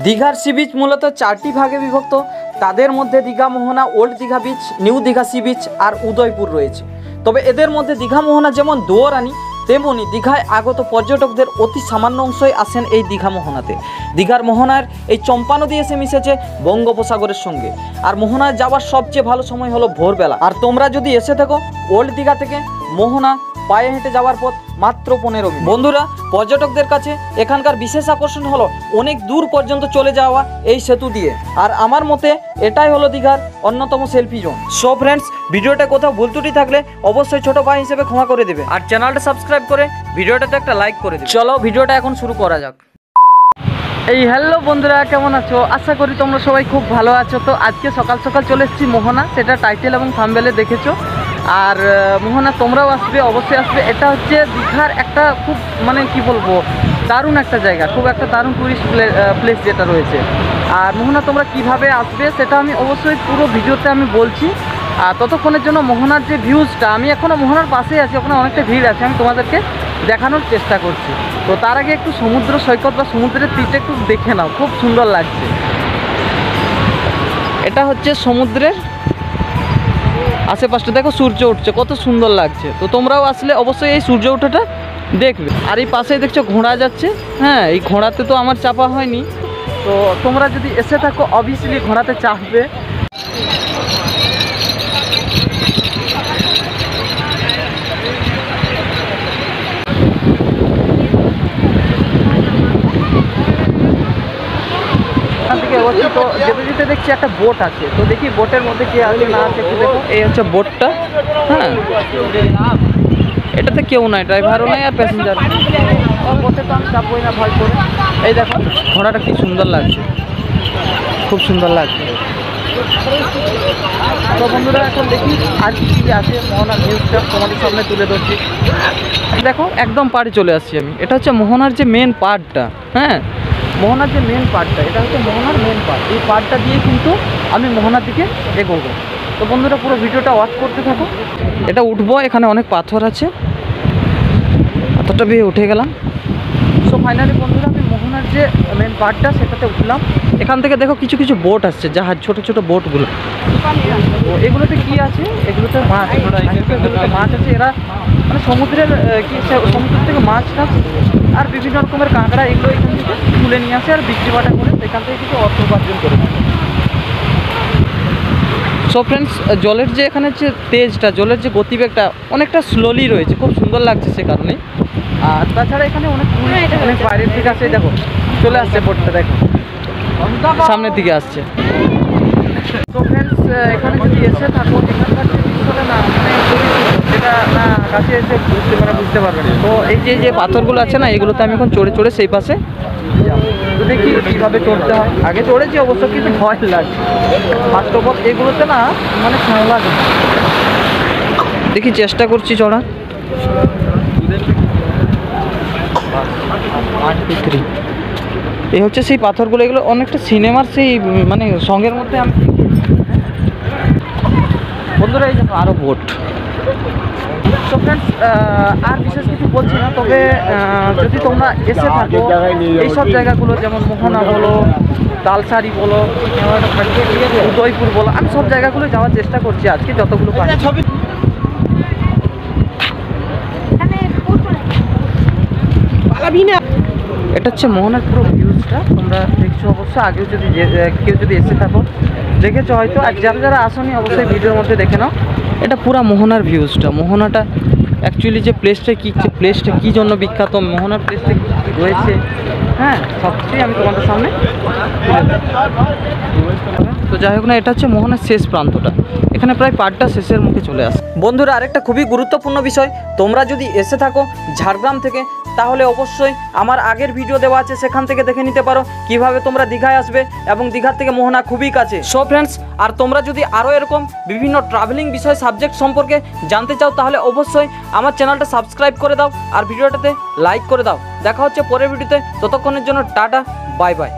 দীঘার sea beach মূলত 4টি ভাগে বিভক্ত। তাদের মধ্যে Digha Mohana, old Digha beach, new Digha sea beach আর উদয়পুর রয়েছে। তবে এদের মধ্যে দীঘা মোহনা যেমন দোয়ারানি, তেমনি দীঘায় আগত পর্যটকদের অতি সামান্য অংশই আসেন এই দীঘা মোহনাতে। দীঘার মোহনার এই চম্পা নদী এসে মিশেছে বঙ্গোপসাগরের সঙ্গে। আর মোহনায় যাওয়ার সবচেয়ে ভালো সময় হলো ভোরবেলা। আর তোমরা যদি এসে থাকো ওল্ড দীঘা থেকে মোহনা পায়ে হেঁটে যাওয়ার পথ মাত্র 15 মিনিট। বন্ধুরা, পর্যটকদের কাছে এখানকার বিশেষ আকর্ষণ হলো অনেক দূর পর্যন্ত চলে যাওয়া এই সেতু দিয়ে। আর আমার মতে এটাই হলো দীঘার অন্যতম সেলফি জোন। সো ফ্রেন্ডস, ভিডিওটা কোথাও ভুল ত্রুটি থাকলে অবশ্যই ছোট ভাই হিসেবে ক্ষমা করে দেবে, আর চ্যানেলটা সাবস্ক্রাইব করে ভিডিওটাতে একটা লাইক করে দেবে। চলো ভিডিওটা এখন শুরু করা যাক। এই হ্যালো বন্ধুরা, কেমন আছো? আশা করি তোমরা সবাই খুব ভালো আছো। তো আজকে সকাল সকাল চলে এসেছি মোহনা, সেটা টাইটেল এবং থাম্বনেলে দেখেছো। আর মোহনা তোমরাও আসবে, অবশ্যই আসবে। এটা হচ্ছে দীঘার একটা খুব কি বলবো, দারুণ একটা জায়গা, খুব একটা দারুণ টুরিস্ট প্লেস যেটা রয়েছে। আর মোহনা তোমরা কিভাবে আসবে সেটা আমি অবশ্যই পুরো ভিডিওতে আমি বলছি। আর ততক্ষণের জন্য মোহনার যে ভিউজটা, আমি এখনও মোহনার পাশেই আছি, ওখানে অনেকটা ভিড় আছে, আমি তোমাদেরকে দেখানোর চেষ্টা করছি। তো তার আগে একটু সমুদ্র সৈকত বা সমুদ্রের তীরটা একটু দেখে নাও, খুব সুন্দর লাগছে। এটা হচ্ছে সমুদ্রের আশেপাশটা, দেখো সূর্য উঠছে, কত সুন্দর লাগছে। তো তোমরাও আসলে অবশ্যই এই সূর্য ওঠাটা দেখবে। আর এই পাশেই দেখছো ঘোড়া যাচ্ছে। হ্যাঁ, এই ঘোড়াতে তো আমার চাপা হয়নি। তো তোমরা যদি এসে থাকো অবভিয়াসলি ঘোড়াতে চাপবে। তো যেতে যেতে দেখছি একটা বোট আছে, তো দেখি বোটের মধ্যে কি আছে না আছে একটু দেখো। এই হচ্ছে বোটটা। হ্যাঁ, এটাতে কেউ নাই, ড্রাইভারও নাই আর প্যাসেঞ্জার। বোটে তো আমি চাপবই না ভয় করে। এই দেখো ঘোড়াটা কি সুন্দর লাগছে, খুব সুন্দর লাগছে। তো বন্ধুরা, এখন দেখি আর কি আছে মোহনার নিউজটা তোমাদের সামনে তুলে ধরছি। দেখো একদম পাড়ে চলে আসছি আমি। এটা হচ্ছে মোহনার যে মেন পার্টটা। হ্যাঁ, মোহনার যে মেন পার্টটা, এটা হচ্ছে মোহনার মেন পার্ট। এই পার্টটা দিয়ে কিন্তু আমি মোহনার দিকে এগোবো। তো বন্ধুরা, পুরো ভিডিওটা ওয়াচ করতে থাকো। এটা উঠবো, এখানে অনেক পাথর আছে, পাথরটা বেয়ে উঠে গেলাম। সো ফাইনালি বন্ধুরা, আমি মোহনার যে মেন পার্টটা সেটাতে উঠলাম। এখান থেকে দেখো কিছু কিছু বোট আসছে, জাহাজ, ছোট ছোট বোটগুলো। তো এগুলোতে কি আছে? এগুলোতে মাছ, এগুলোতে মাছ আছে। এরা সমুদ্রের সমুদ্র থেকে মাছ টাছ আর বিভিন্ন রকমের কাঁকড়া এগুলো এখান থেকে তুলে নিয়ে আসে আর বিক্রি বাটা করে সেখান থেকে কিছু অর্থ উপার্জন করে। সো ফ্রেন্ডস, জলের যে এখানে যে তেজটা, জলের যে গতিবেগটা অনেকটা স্লোলি রয়েছে, খুব সুন্দর লাগছে সে কারণেই। আর তাছাড়া এখানে অনেক অনেক বাইরের থেকে আসে। দেখো চলে আসছে বোটটা, দেখো সামনের দিকে আসছে। তো ফ্রেন্ডস, এখানে যদি এসে থাকো, এখানকার যে জিনিসটা না যেটা না কাছে এসে বুঝতে পারবে না। তো এই যে পাথরগুলো আছে না, এগুলোতে আমি এখন চড়ে চড়ে সেই পাশে তো দেখি কীভাবে চড়তে হয়। আগে চড়েছি অবশ্য, কিন্তু ভয় লাগে। ফার্স্ট অফ অল এগুলোতে না লাগে। দেখি চেষ্টা করছি চড়া। 1 2 3। এই হচ্ছে সেই পাথরগুলো, এগুলো অনেকটা সিনেমার সেই সঙ্গের মধ্যে আমি। বন্ধুরা, এই দেখো আরও বোট। তো ফ্রেন্ডস, আর বিশেষ কিছু বলছি না। তবে যদি তোমরা এসে থাকো এইসব জায়গাগুলো, যেমন মোহনা বলো, তালসারি বলো, উদয়পুর বলো, আমি সব জায়গাগুলো যাওয়ার চেষ্টা করছি আজকে যতগুলো পারি। এটা হচ্ছে মোহনার পুরো ভিউজটা, তোমরা দেখছো অবশ্য। আগেও যদি কেউ যদি এসে থাকো দেখেছো হয়তো, আর যারা যারা আসনি অবশ্যই ভিডিওর মধ্যে দেখে নাও। এটা পুরো মোহনার ভিউজটা। মোহনাটা অ্যাকচুয়ালি যে প্লেসটা কী জন্য বিখ্যাত, মোহনার প্লেসটা কী রয়েছে, হ্যাঁ, সবচেয়ে আমি তোমাদের সামনে। তো যাই হোক না, এটা হচ্ছে মোহনার শেষ প্রান্তটা। এখানে প্রায় পার্টটা শেষের মুখে চলে আসে। বন্ধুরা, আরেকটা খুবই গুরুত্বপূর্ণ বিষয়, তোমরা যদি এসে থাকো ঝাড়গ্রাম থেকে, তাহলে অবশ্যই আমার আগের ভিডিও দেওয়া আছে, সেখান থেকে দেখে নিতে পারো কিভাবে তোমরা দীঘায় আসবে। এবং দীঘার থেকে মোহনা খুবই কাছে। সো ফ্রেন্ডস, আর তোমরা যদি আরও এরকম বিভিন্ন ট্রাভেলিং বিষয় সাবজেক্ট সম্পর্কে জানতে চাও, তাহলে অবশ্যই আমার চ্যানেলটা সাবস্ক্রাইব করে দাও আর ভিডিওটাতে লাইক করে দাও। দেখা হচ্ছে পরের ভিডিওতে, ততক্ষণের জন্য টাটা, বাই বাই।